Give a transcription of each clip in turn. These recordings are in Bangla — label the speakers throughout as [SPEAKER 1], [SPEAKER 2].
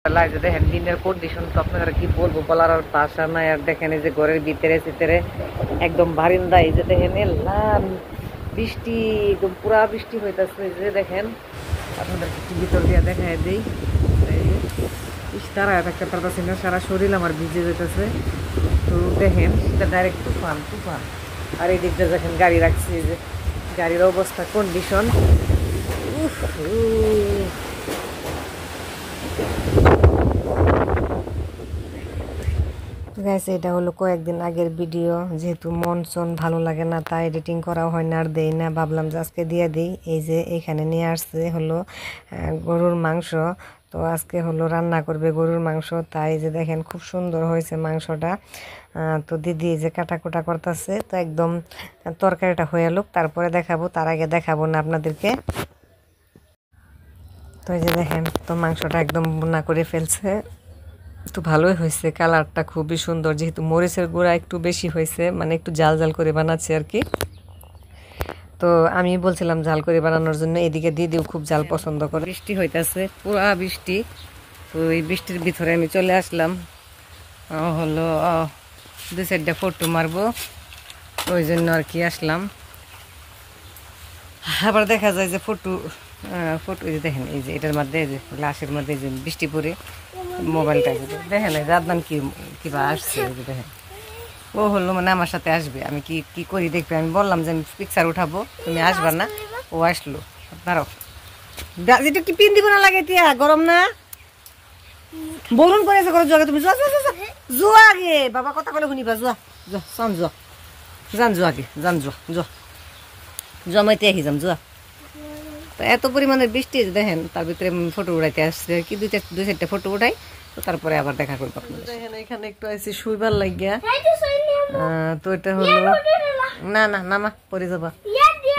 [SPEAKER 1] যে দেখেন দিনের কন্ডিশন তো আপনাদের কি বলবো, বলার আর ভাষা নাই। আর দেখেন এই যে ঘরের ভিতরে একদম বারিন্দা, এই যে দেখেন লাল বৃষ্টি, একদম পুরা বৃষ্টি হইতেছে। এই যে দেখেন আপনাদেরকে একটু ভিতর দিয়ে দেখায় দিই, দাঁড়ায় থাকতে পারতেছি না, সারা শরীর আমার ভিজে যেতেছে। তো দেখেন সেটা ডাইরেক্ট তুফান তুফান। আর এই দিকটা দেখেন গাড়ি রাখছি, এই যে গাড়ির অবস্থা কন্ডিশন গাইস। এটা হলো কয়েকদিন আগের ভিডিও, যেহেতু মন ভালো লাগে না তাই এডিটিং করা হয় না আর দেই না, ভাবলাম যে আজকে দিয়ে দিই। এই যে এখানে নিয়ে আসছে হলো গরুর মাংস, তো আজকে হলো রান্না করবে গরুর মাংস। তাই যে দেখেন খুব সুন্দর হয়েছে মাংসটা। তো দিদি যে কাটাকুটা করতেছে, তো একদম তরকারিটা হয়ে লোক তারপরে দেখাবো, তার আগে দেখাবো না আপনাদেরকে। তো এই যে দেখেন তো মাংসটা একদম বোনা করে ফেলছে, তো ভালোই হয়েছে, কালারটা খুবই সুন্দর। যেহেতু মরিচের গুঁড়া একটু বেশি হয়েছে, মানে একটু জাল জাল করে বানাচ্ছে আর কি। তো আমি বলছিলাম জাল করে বানানোর জন্য, এদিকে দিদিও খুব জাল পছন্দ করে। বৃষ্টি হইতেছে, পুরা বৃষ্টি। তো এই বৃষ্টির ভিতরে আমি চলে আসলাম, হলো 2-4টা ফটো মারবো, ওই জন্য আর কি আসলাম। আবার দেখা যায় যে ফটো দেখেন এই যে এটার মধ্যে, এই যে গ্লাসের মধ্যে যে বৃষ্টি পড়ে মোবাইলটা দেখেন, এই যে আদনান কিবা আসছে, দেখেন ও হলো মানে আমার সাথে আসবে। আমি কি করি দেখবে, আমি বললাম যে আমি পিকচার উঠাবো, তুমি আসবা না, ও আসলো। দাঁড়াও, যেটা কি পিন দিব না লাগে, তিয়া গরম না বলুন করেছে করো জোয়া, তুমি জোয়া আগে বাবা কথা বলে শুনিবা, জোয়া যান জোয়া, যান জোয়া আগে, যান জোয়া জমাইতে আহি যাম জোয়া। তো এত পরিমাণের বৃষ্টি দেখেন, তার ভিতরে ফটো উঠাইতে আসছে আর কি, 2-4টা ফটো উঠাই, তো তারপরে আবার দেখা করবো আপনাদের। দেখেন এখানে একটু আইসি শুইবার লাগিয়া, তো এটা হলো না না নামা পরে যাবা।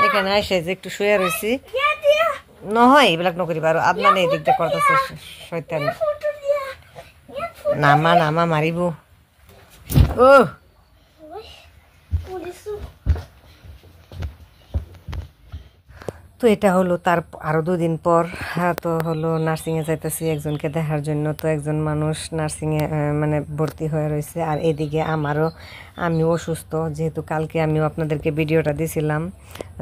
[SPEAKER 1] এখানে আইসে যে একটু শুয়ে রয়েছি, নহয় এইবিলাক নকরিবা। আর আপনার এই দিকটা করতেছে শয়তান, নামা মারিব। ও তো এটা হলো তার আরও 2 দিন পর। তো হলো নার্সিংয়ে যাইতেছি একজনকে দেখার জন্য। তো একজন মানুষ নার্সিংয়ে মানে ভর্তি হয়ে রয়েছে। আর এদিকে আমিও অসুস্থ, যেহেতু কালকে আমিও আপনাদেরকে ভিডিওটা দিয়েছিলাম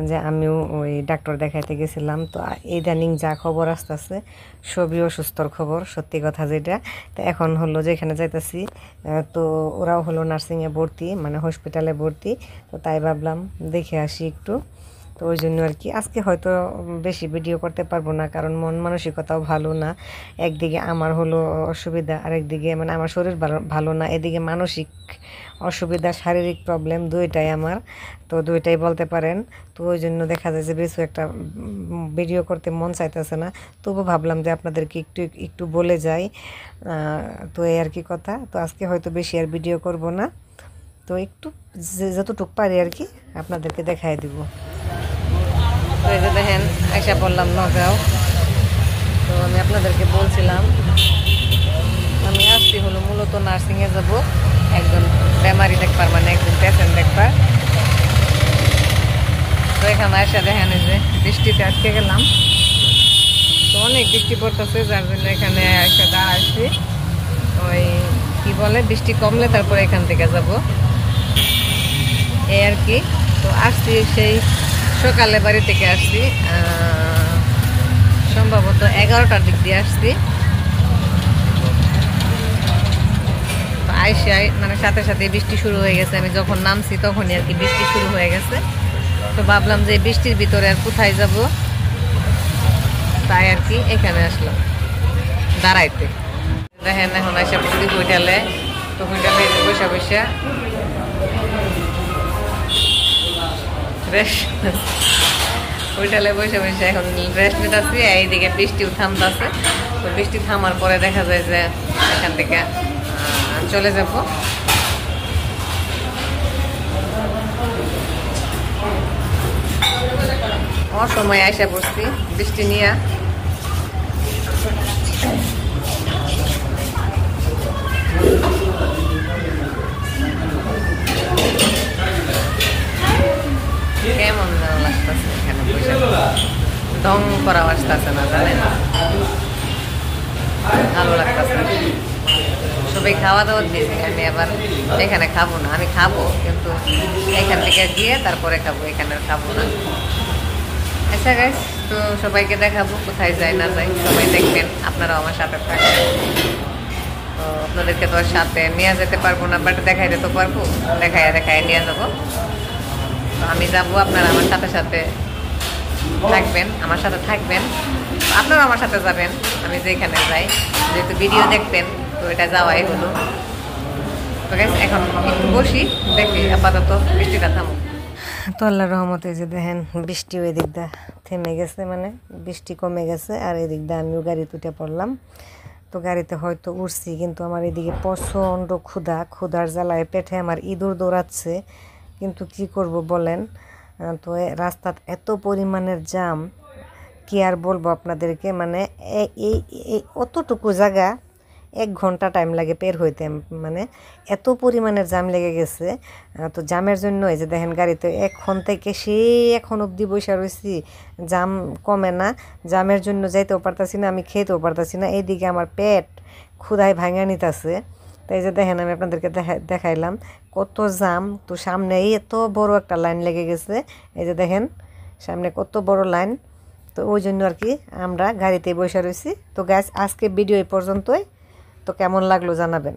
[SPEAKER 1] যে আমিও ওই ডাক্তার দেখাইতে গেছিলাম। তো ইদানিং যা খবর আসতেছে সবই অসুস্থর খবর, সত্যি কথা যেটা। তো এখন হলো যেখানে যাইতেছি, তো ওরাও হলো নার্সিংয়ে ভর্তি, মানে হসপিটালে ভর্তি। তো তাই ভাবলাম দেখে আসি একটু। তো ওই জন্য আর কি আজকে হয়তো বেশি ভিডিও করতে পারবো না, কারণ মন মানসিকতাও ভালো না। একদিকে আমার হলো অসুবিধা, আর একদিকে মানে আমার শরীর ভালো না, এদিকে মানসিক অসুবিধা, শারীরিক প্রবলেম, দুইটাই আমার। তো দুইটাই বলতে পারেন। তো ওই জন্য দেখা যায় যে বেশি একটা ভিডিও করতে মন চাইতেছে না। তবু ভাবলাম যে আপনাদেরকে একটু বলে যাই। তো এই আর কি কথা। তো আজকে হয়তো বেশি আর ভিডিও করব না, তো একটু যতটুকু পারি আর কি আপনাদেরকে দেখাই দিব। তো এই যে দেখেন আইসা পড়লাম নগাঁও। তো আমি আপনাদেরকে বলছিলাম আমি আসছি হলো মূলত নার্সিংয়ে যাব, একজন বেমারি দেখবার, মানে একজন পেশেন্ট দেখবার। তো এখানে আইসা দেখেন এই যে বৃষ্টিতে আটকে গেলাম। তো অনেক বৃষ্টি পড়তেছে, যার জন্য এখানে আইসা দাঁড়াইছি। ওই কি বলে, বৃষ্টি কমলে তারপরে এখান থেকে যাব, এই আর কি। তো আসছি সেই সকালে বাড়ি থেকে আসছি, সম্ভবত 11টার দিক দিয়ে আসছি। তো আইসে মানে সাথে সাথে বৃষ্টি শুরু হয়ে গেছে। আমি যখন নামছি তখনই আর কি বৃষ্টি শুরু হয়ে গেছে। তো ভাবলাম যে বৃষ্টির ভিতরে আর কোথায় যাব, তাই আর কি এখানে আসলাম দাঁড়াইতে। দেখেন এখন আসে পড়ছি হোটেলে। তো হোটেলে বসে বসে হোটেলে বসে বসে এখন রেস্ট নিতেছি। এইদিকে বৃষ্টিও থামতেছে। তো বৃষ্টি থামার পরে দেখা যায় যে এখান থেকে চলে যাব। অসময় আইসা পড়ছি বৃষ্টি নিয়ে। কেমন যেন লাগতেছে এখানে বসে, দম করা আসতেছে না জানেন।
[SPEAKER 2] ভালো লাগতেছে। সবাই খাওয়া দাওয়া দিয়েছি, আমি আবার এখানে খাবো না, আমি খাবো কিন্তু এখান থেকে গিয়ে তারপরে খাবো, এখানে খাবো না। আচ্ছা গাইস, তো সবাইকে দেখাবো কোথায় যায় না যায়, সবাই দেখবেন, আপনারাও আমার সাথে থাকবেন। তো আপনাদেরকে তো আর সাথে নিয়ে যেতে পারবো না, বাট দেখাইতে তো পারবো, দেখায় নিয়ে যাবো। তো আমি যাবো, আপনারা আমার সাথে সাথে থাকবেন, আমার সাথে থাকবেন, আপনারা আমার সাথে যাবেন আমি যেখানে যাই, যেহেতু ভিডিও দেখবেন তো এটা যাওয়াই হলো। তো গাইস এখন একটু বসি, দেখি আপাতত বৃষ্টিটা থামুক।
[SPEAKER 1] তো আল্লাহর রহমতে যে দেখেন বৃষ্টিও এদিক দা থেমে গেছে, মানে বৃষ্টি কমে গেছে। আর এদিক দা আমিও গাড়িতে উঠে পড়লাম। তো গাড়িতে হয়তো উঠছি, কিন্তু আমার এদিকে প্রচণ্ড ক্ষুধার জ্বালায় পেটে আমার ইঁদুর দৌড়াচ্ছে। কিন্তু কি করব বলেন, তো রাস্তাত এত পরিমাণের জাম, কি আর বলবো আপনাদেরকে, মানে এই অতটুকু জায়গা 1 ঘন্টা টাইম লাগে পের হইতে, মানে এত পরিমাণের জাম লেগে গেছে। তো জামের জন্য এই যে দেখেন গাড়িতে এখন থেকে এখন অবধি বসে রয়েছি, জাম কমে না। জামের জন্য যাইতেও পারতাছি না, আমি খেতেও পারতাছি না। এইদিকে আমার পেট ক্ষুধায় ভাঙা নিতেছে। তাই যে দেখেন আমি আপনাদেরকে দেখাইলাম কত জাম। তো সামনে এত বড় একটা লাইন লেগে গেছে, এই যে দেখেন সামনে কত বড় লাইন। তো ওই জন্য আর কি আমরা গাড়িতে বসে রয়েছি। তো গ্যাস আজকে ভিডিও এই পর্যন্তই। তো কেমন লাগলো জানাবেন।